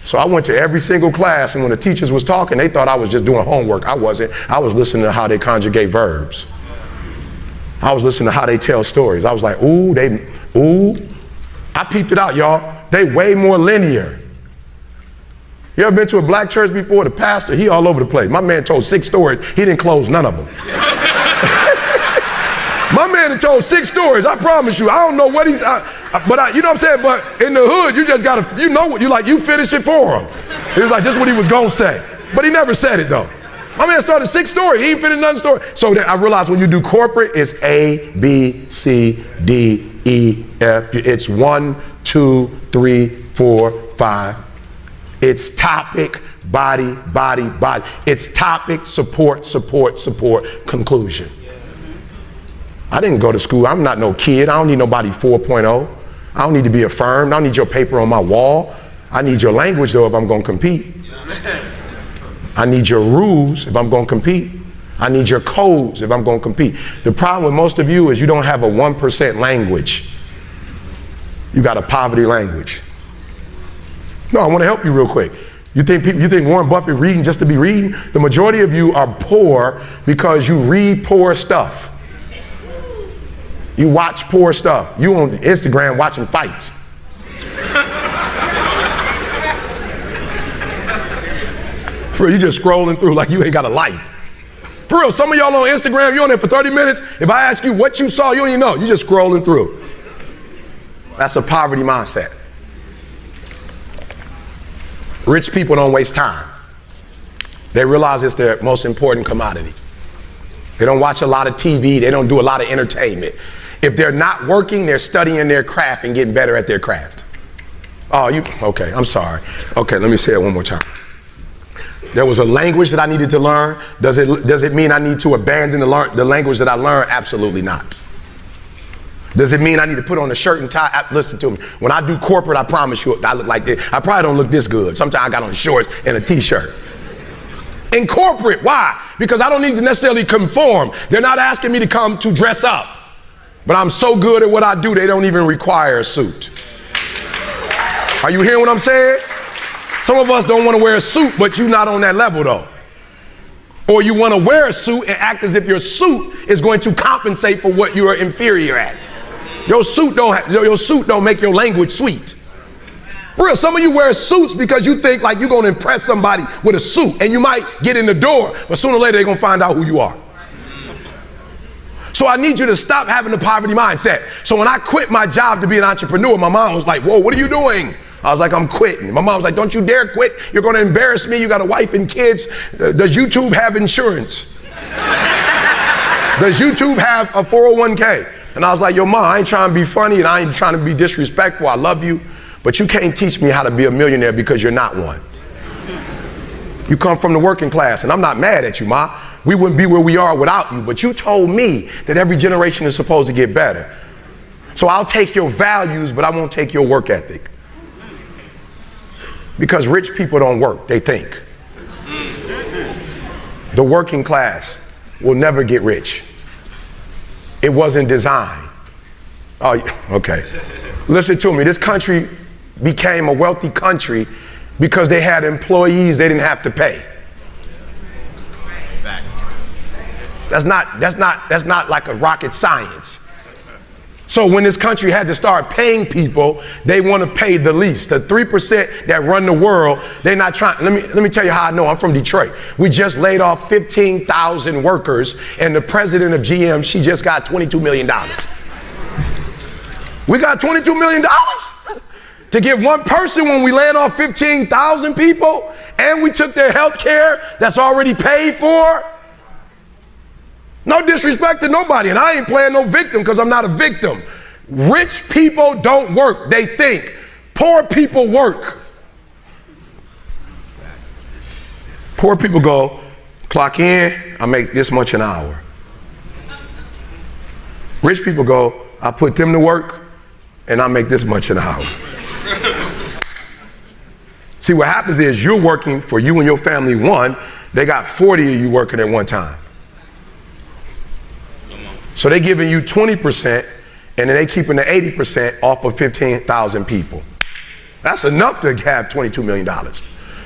So I went to every single class, and when the teachers was talking, they thought I was just doing homework. I wasn't. I was listening to how they conjugate verbs. I was listening to how they tell stories. I was like, ooh. I peeped it out, y'all. They way more linear. You ever been to a black church before? The pastor, he all over the place. My man told 6 stories. He didn't close none of them. My man had told 6 stories. I promise you. I don't know what you know what I'm saying? But in the hood, you just got to, you know what, you finish it for him. He was like, this is what he was going to say. But he never said it, though. My man started 6 stories. He ain't finished none story. So then I realized when you do corporate, it's A, B, C, D, E, F. It's 1, 2, 3, 4, 5. It's topic, body, body, body. It's topic, support, support, support, conclusion. I didn't go to school. I'm not no kid. I don't need nobody 4.0. I don't need to be affirmed. I don't need your paper on my wall. I need your language though if I'm going to compete. I need your rules if I'm going to compete. I need your codes if I'm going to compete. The problem with most of you is you don't have a 1% language. You got a poverty language. No, I want to help you real quick. You think Warren Buffett reading just to be reading? The majority of you are poor because you read poor stuff. You watch poor stuff. You on Instagram watching fights. For real, you just scrolling through like you ain't got a life. For real, some of y'all on Instagram, you on there for 30 minutes. If I ask you what you saw, you don't even know. You just scrolling through. That's a poverty mindset. Rich people don't waste time. They realize it's their most important commodity. They don't watch a lot of TV. They don't do a lot of entertainment. If they're not working, they're studying their craft and getting better at their craft. Oh, okay, I'm sorry. Okay, let me say it one more time. There was a language that I needed to learn. Does it mean I need to abandon the language that I learned? Absolutely not. Does it mean I need to put on a shirt and tie? Listen to me. When I do corporate, I promise you, I look like this. I probably don't look this good. Sometimes I got on shorts and a t-shirt. In corporate, why? Because I don't need to necessarily conform. They're not asking me to come to dress up. But I'm so good at what I do, they don't even require a suit. Are you hearing what I'm saying? Some of us don't want to wear a suit, but you're not on that level though. Or you want to wear a suit and act as if your suit is going to compensate for what you are inferior at. Your suit don't make your language sweet. For real, some of you wear suits because you think like you're going to impress somebody with a suit, and you might get in the door, but sooner or later they're going to find out who you are. So I need you to stop having the poverty mindset. So when I quit my job to be an entrepreneur, my mom was like, whoa, what are you doing? I was like, I'm quitting. My mom was like, don't you dare quit. You're going to embarrass me. You got a wife and kids. Does YouTube have insurance? Does YouTube have a 401k? And I was like, yo, mom, I ain't trying to be funny and I ain't trying to be disrespectful. I love you, but you can't teach me how to be a millionaire because you're not one. You come from the working class, and I'm not mad at you, ma. We wouldn't be where we are without you, but you told me that every generation is supposed to get better. So I'll take your values, but I won't take your work ethic. Because rich people don't work, they think. The working class will never get rich. It wasn't designed. Oh, okay. Listen to me, this country became a wealthy country because they had employees they didn't have to pay. That's not like a rocket science. So when this country had to start paying people, they want to pay the least. The 3% that run the world, they're not trying. Let me tell you how I know. I'm from Detroit. We just laid off 15,000 workers, and the president of GM, she just got $22 million. We got $22 million to give one person when we laid off 15,000 people, and we took their health care that's already paid for. No disrespect to nobody, and I ain't playing no victim because I'm not a victim. Rich people don't work, they think. Poor people work. Poor people go, clock in, I make this much an hour. Rich people go, I put them to work, and I make this much an hour. See, what happens is you're working for you and your family one, they got 40 of you working at one time. So they're giving you 20%, and then they keeping the 80% off of 15,000 people. That's enough to have $22 million.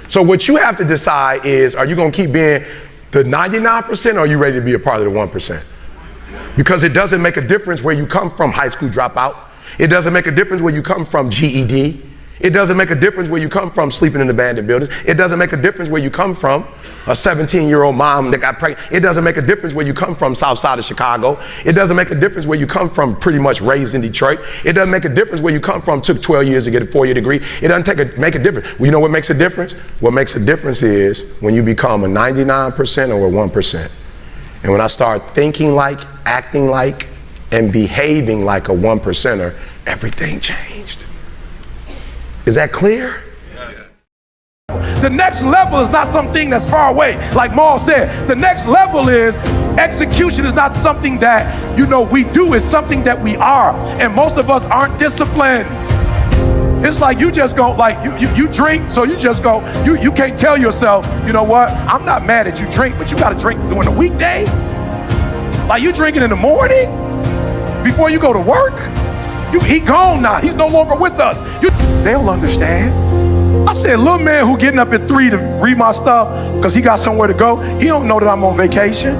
So what you have to decide is, are you going to keep being the 99%, or are you ready to be a part of the 1%? Because it doesn't make a difference where you come from, high school dropout. It doesn't make a difference where you come from, GED. It doesn't make a difference where you come from sleeping in abandoned buildings. It doesn't make a difference where you come from, a 17-year-old mom that got pregnant. It doesn't make a difference where you come from, south side of Chicago. It doesn't make a difference where you come from, pretty much raised in Detroit. It doesn't make a difference where you come from, took 12 years to get a 4-year degree. It doesn't make a difference. Well, you know what makes a difference? What makes a difference is when you become a 99% or a 1%. And when I start thinking like, acting like, and behaving like a 1%er, everything changed. Is that clear? The next level is not something that's far away. Like Maul said, the next level is execution is not something that, we do. It's something that we are. And most of us aren't disciplined. It's like you just go, like you drink, so you just go, you can't tell yourself, you know what, I'm not mad at you drink, but you got to drink during the weekday. Like you drinking in the morning before you go to work. He gone now. He's no longer with us. They'll understand. I said, little man who getting up at 3 to read my stuff because he got somewhere to go, he don't know that I'm on vacation.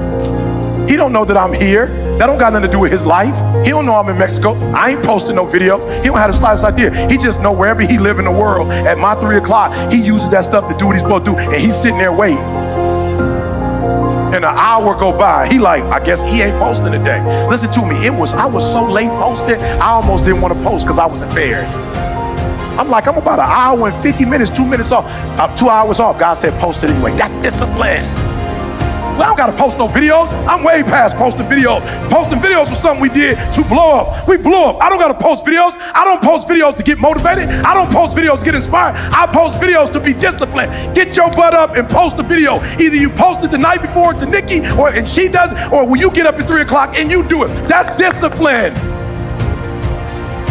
He don't know that I'm here. That don't got nothing to do with his life. He don't know I'm in Mexico. I ain't posting no video. He don't have the slightest idea. He just know wherever he live in the world, at my 3 o'clock, he uses that stuff to do what he's supposed to do, and he's sitting there waiting. And an hour go by, he like, I guess he ain't posting today. Listen to me, I was so late posted, I almost didn't want to post because I was embarrassed. I'm like, I'm about an hour and 50 minutes, 2 minutes off. I'm 2 hours off. God said, post it anyway. That's discipline. Well, I don't gotta post no videos. I'm way past posting videos. Posting videos was something we did to blow up. We blew up. I don't gotta post videos. I don't post videos to get motivated. I don't post videos to get inspired. I post videos to be disciplined. Get your butt up and post a video. Either you post it the night before to Nikki, and she does it, or will you get up at 3 o'clock and you do it. That's discipline.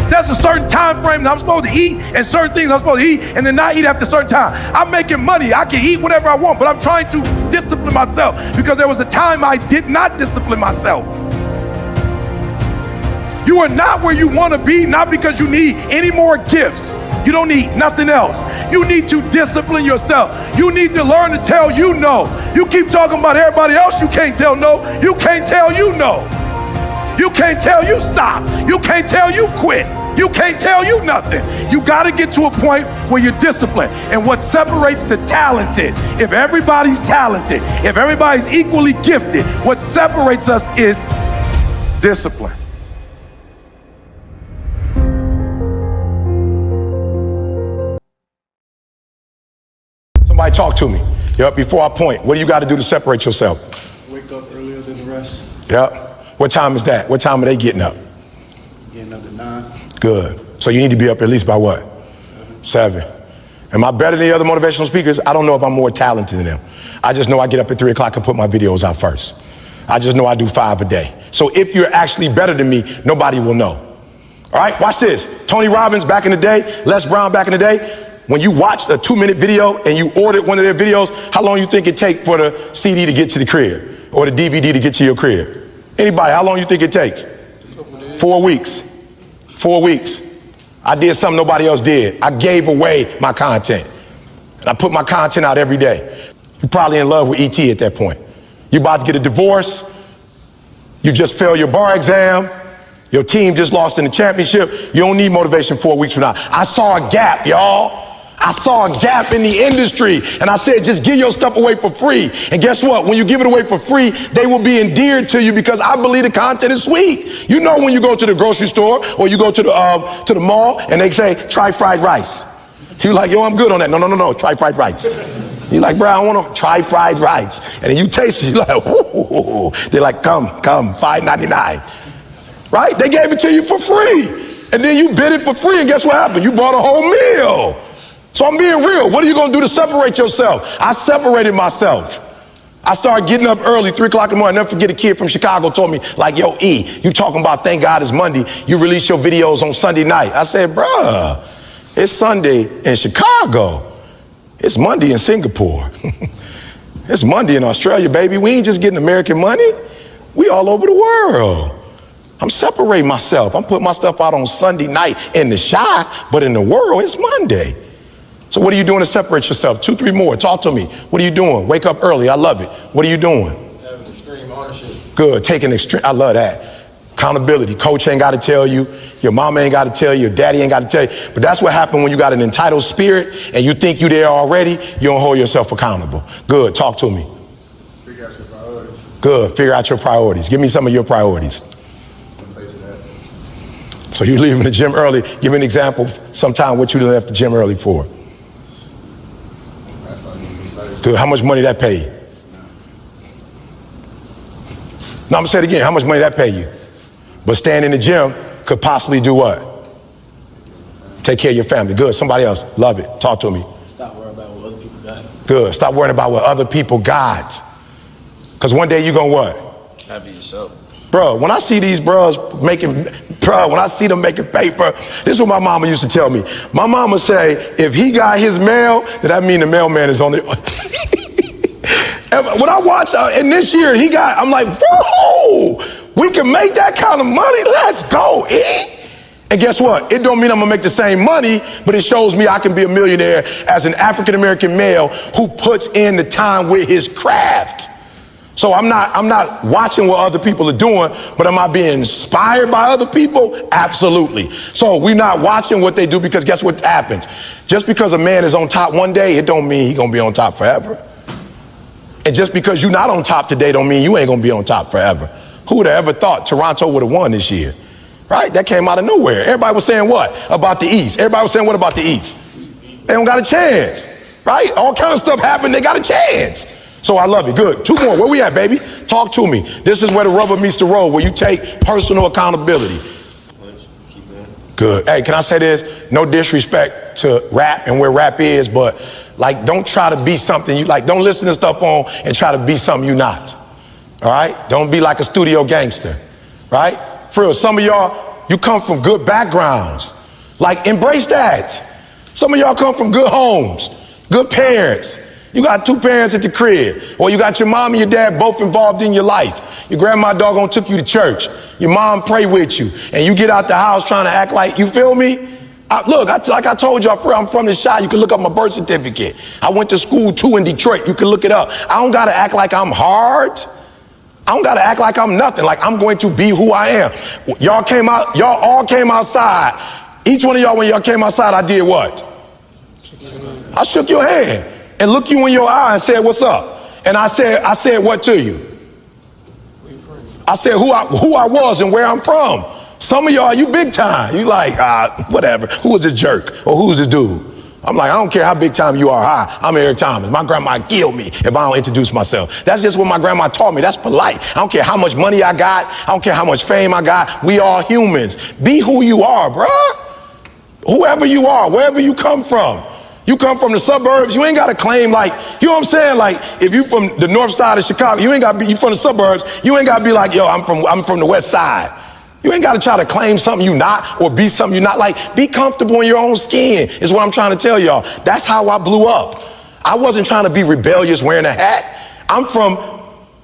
There's a certain time frame that I'm supposed to eat and certain things I'm supposed to eat and then not eat after a certain time. I'm making money. I can eat whatever I want, but I'm trying to discipline myself because there was a time I did not discipline myself. You are not where you want to be, not because you need any more gifts. You don't need nothing else. You need to discipline yourself. You need to learn to tell you no. You keep talking about everybody else you can't tell no. You can't tell you no. You can't tell you stop. You can't tell you quit. You can't tell you nothing. You got to get to a point where you're disciplined. And what separates the talented, if everybody's talented, if everybody's equally gifted, what separates us is discipline. Somebody talk to me. Yep, before I point, what do you got to do to separate yourself? Wake up earlier than the rest. Yep. What time is that? What time are they getting up? Getting up at 9. Good. So you need to be up at least by what? 7. Am I better than the other motivational speakers? I don't know if I'm more talented than them. I just know I get up at 3 o'clock and put my videos out first. I just know I do 5 a day. So if you're actually better than me, nobody will know. All right, watch this. Tony Robbins back in the day, Les Brown back in the day, when you watched a 2-minute video and you ordered one of their videos, how long you think it take for the CD to get to the crib or the DVD to get to your crib? Anybody, how long you think it takes? 4 weeks. 4 weeks. I did something nobody else did. I gave away my content. And I put my content out every day. You're probably in love with ET at that point. You're about to get a divorce. You just failed your bar exam. Your team just lost in the championship. You don't need motivation 4 weeks from now. I saw a gap, y'all. I saw a gap in the industry, and I said, just give your stuff away for free. And guess what? When you give it away for free, they will be endeared to you because I believe the content is sweet. You know when you go to the grocery store or you go to the mall and they say, try fried rice. You're like, yo, I'm good on that. No, try fried rice. You're like, bro, I want to try fried rice. And then you taste it, you're like, ooh. They're like, come, $5.99. Right? They gave it to you for free. And then you bid it for free, and guess what happened? You bought a whole meal. So I'm being real. What are you going to do to separate yourself? I separated myself. I started getting up early, 3 o'clock in the morning. I'll never forget a kid from Chicago told me, like, yo, E, you talking about thank God it's Monday. You release your videos on Sunday night. I said, bruh, it's Sunday in Chicago. It's Monday in Singapore. It's Monday in Australia, baby. We ain't just getting American money. We all over the world. I'm separating myself. I'm putting my stuff out on Sunday night in the shy, but in the world, it's Monday. So what are you doing to separate yourself? 2, 3 more. Talk to me. What are you doing? Wake up early. I love it. What are you doing? Having extreme ownership. Good. Taking extreme. I love that. Accountability. Coach ain't got to tell you. Your mama ain't got to tell you. Your daddy ain't got to tell you. But that's what happened when you got an entitled spirit and you think you there already. You don't hold yourself accountable. Good. Talk to me. Figure out your priorities. Good. Figure out your priorities. Give me some of your priorities. So you leaving the gym early. Give me an example sometime what you left the gym early for. Good. How much money that pay you? No, I'm gonna say it again. How much money that pay you? But staying in the gym could possibly do what? Take care of your family. Good. Somebody else. Love it. Talk to me. Stop worrying about what other people got. Good. Stop worrying about what other people got. Because one day you gonna what? Happy yourself. Bro, when I see these when I see them making paper, this is what my mama used to tell me. My mama say, if he got his mail, then that mean the mailman is on the... When I watch, and this year I'm like, whoa, we can make that kind of money. Let's go, And guess what? It don't mean I'm gonna make the same money, but it shows me I can be a millionaire as an African-American male who puts in the time with his craft. So I'm not watching what other people are doing, but am I being inspired by other people? Absolutely. So we're not watching what they do, because guess what happens? Just because a man is on top one day, it don't mean he's gonna be on top forever. And just because you're not on top today don't mean you ain't gonna be on top forever. Who would have ever thought Toronto would have won this year? Right? That came out of nowhere. Everybody was saying what about the East? Everybody was saying what about the East? They don't got a chance, right? All kind of stuff happened. They got a chance. So I love it. Good. 2 more. Where we at, baby? Talk to me. This is where the rubber meets the road, where you take personal accountability. Good. Hey, can I say this? No disrespect to rap and where rap is, but like, don't try to be something you like. Don't listen to stuff on and try to be something you're not. All right? Don't be like a studio gangster. Right? For real, some of y'all, you come from good backgrounds. Like, embrace that. Some of y'all come from good homes, good parents. You got 2 parents at the crib, or you got your mom and your dad both involved in your life. Your grandma doggone took you to church. Your mom prayed with you, and you get out the house trying to act like, you feel me? Like I told y'all, I'm from the Chi. You can look up my birth certificate. I went to school too in Detroit. You can look it up. I don't gotta act like I'm hard. I don't gotta act like I'm nothing. Like, I'm going to be who I am. Y'all all came outside. Each one of y'all, when y'all came outside, I did what? I shook your hand and looked you in your eye and said, what's up? And I said what to you? I said who I was and where I'm from. Some of y'all, you big time. You like, whatever. Who is this jerk? Or who's this dude? I'm like, I don't care how big time you are. Hi, I'm Eric Thomas. My grandma killed me if I don't introduce myself. That's just what my grandma taught me. That's polite. I don't care how much money I got. I don't care how much fame I got. We all humans. Be who you are, bruh. Whoever you are, wherever you come from. You come from the suburbs, you ain't got to claim like, you know what I'm saying? Like, if you from the north side of Chicago, you ain't got to be, you from the suburbs, you ain't got to be like, yo, I'm from the west side. You ain't got to try to claim something you not or be something you not. Like, be comfortable in your own skin is what I'm trying to tell y'all. That's how I blew up. I wasn't trying to be rebellious wearing a hat. I'm from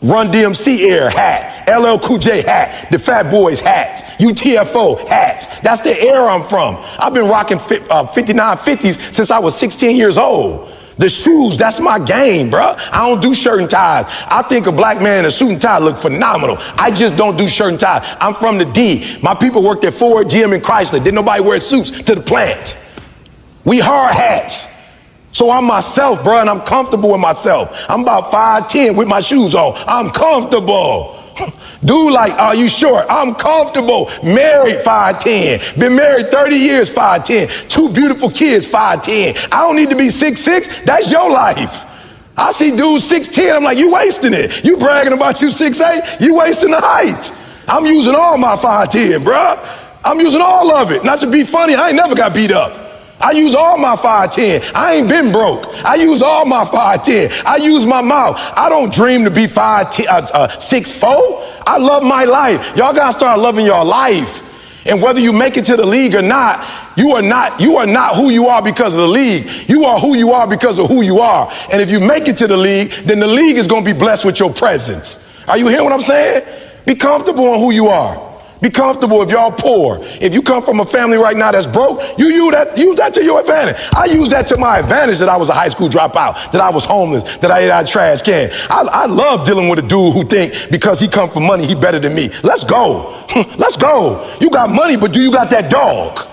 Run DMC era hat, LL Cool J hat, the Fat Boys hats, UTFO hats. That's the era I'm from. I've been rocking 5950s since I was 16 years old. The shoes, that's my game, bruh. I don't do shirt and ties. I think a black man in a suit and tie look phenomenal. I just don't do shirt and tie. I'm from the D. My people worked at Ford, GM, and Chrysler. Didn't nobody wear suits to the plant. We hard hats. So I'm myself, bro, and I'm comfortable with myself. I'm about 5'10" with my shoes on. I'm comfortable. Dude, like, are you short? I'm comfortable. Married 5'10". Been married 30 years, 5'10". 2 beautiful kids, 5'10". I don't need to be 6'6". That's your life. I see dudes 6'10". I'm like, you wasting it. You bragging about you 6'8". You wasting the height. I'm using all my 5'10", bro. I'm using all of it. Not to be funny, I ain't never got beat up. I use all my 5'10". I ain't been broke. I use all my 5'10". I use my mouth. I don't dream to be 6'4". I love my life. Y'all gotta start loving your life. And whether you make it to the league or not, you are not who you are because of the league. You are who you are because of who you are. And if you make it to the league, then the league is gonna be blessed with your presence. Are you hearing what I'm saying? Be comfortable in who you are. Be comfortable if y'all poor. If you come from a family right now that's broke, use that to your advantage. I use that to my advantage that I was a high school dropout, that I was homeless, that I ate out of trash can. I love dealing with a dude who think because he come from money, he better than me. Let's go. Let's go. You got money, but do you got that dog?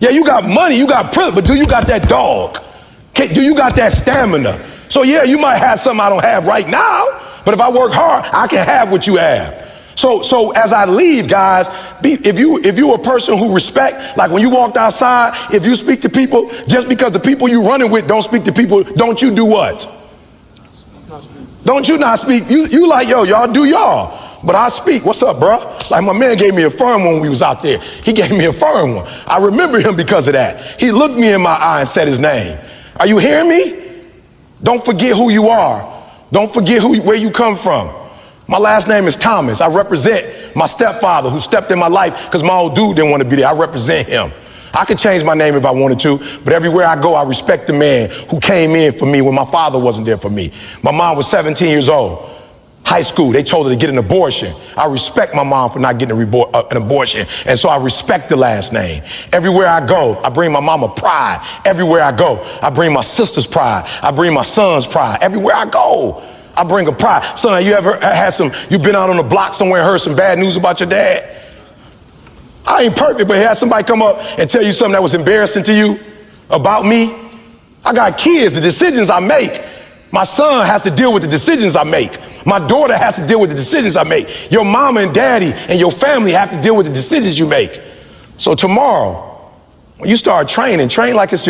Yeah, you got money, you got privilege, but do you got that dog? Do you got that stamina? So yeah, you might have something I don't have right now, but if I work hard, I can have what you have. So as I leave, guys, if you a person who respect, like when you walked outside, if you speak to people, just because the people you running with don't speak to people, don't you do what? Don't you not speak? You like, yo, y'all do y'all. But I speak. What's up, bro? Like my man gave me a firm one when we was out there. He gave me a firm one. I remember him because of that. He looked me in my eye and said his name. Are you hearing me? Don't forget who you are. Don't forget where you come from. My last name is Thomas. I represent my stepfather who stepped in my life because my old dude didn't want to be there. I represent him. I could change my name if I wanted to, but everywhere I go, I respect the man who came in for me when my father wasn't there for me. My mom was 17 years old. High school, they told her to get an abortion. I respect my mom for not getting an abortion, and so I respect the last name. Everywhere I go, I bring my mama pride. Everywhere I go, I bring my sister's pride. I bring my son's pride. Everywhere I go, I bring a pride. Son, you ever had you've been out on the block somewhere and heard some bad news about your dad? I ain't perfect, but had somebody come up and tell you something that was embarrassing to you about me? I got kids, the decisions I make. My son has to deal with the decisions I make. My daughter has to deal with the decisions I make. Your mama and daddy and your family have to deal with the decisions you make. So tomorrow, when you start training, train like this,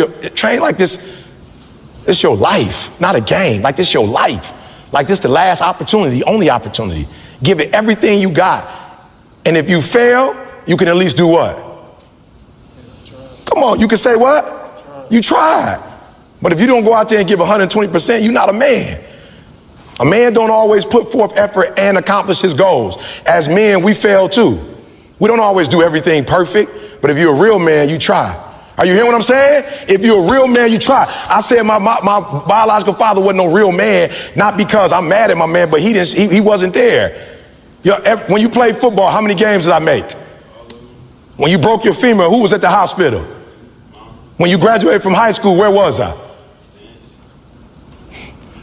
it's your life, not a game. Like this your life. Like this the last opportunity, the only opportunity. Give it everything you got. And if you fail, you can at least do what? Come on, you can say what? You tried. But if you don't go out there and give 120%, you're not a man. A man don't always put forth effort and accomplish his goals. As men, we fail too. We don't always do everything perfect, but if you're a real man, you try. Are you hearing what I'm saying? If you're a real man, you try. I said my biological father wasn't no real man, not because I'm mad at my man, but he wasn't there. When you played football, how many games did I make? When you broke your femur, who was at the hospital? When you graduated from high school, where was I?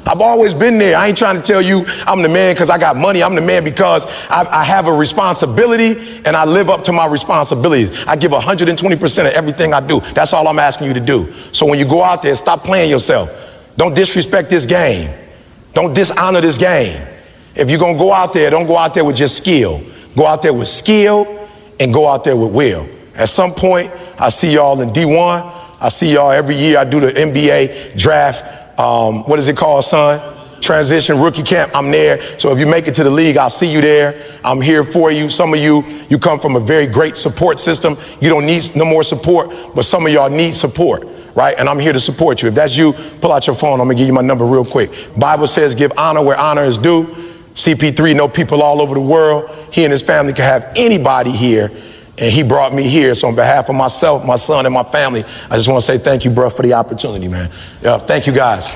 I've always been there. I ain't trying to tell you I'm the man because I got money. I'm the man because I have a responsibility and I live up to my responsibilities. I give 120% of everything I do. That's all I'm asking you to do. So when you go out there, stop playing yourself. Don't disrespect this game. Don't dishonor this game. If you're going to go out there, don't go out there with just skill. Go out there with skill and go out there with will. At some point, I see y'all in D1. I see y'all every year. I do the NBA draft. What is it called, son? Transition rookie camp. I'm there. So if you make it to the league, I'll see you there. I'm here for you. Some of you come from a very great support system. You don't need no more support, but some of y'all need support, right? And I'm here to support you. If that's you, pull out your phone. I'm gonna give you my number real quick. Bible says give honor where honor is due. CP3 know people all over the world. He and his family can have anybody here. And he brought me here. So on behalf of myself, my son, and my family, I just want to say thank you, bro, for the opportunity, man. Thank you, guys.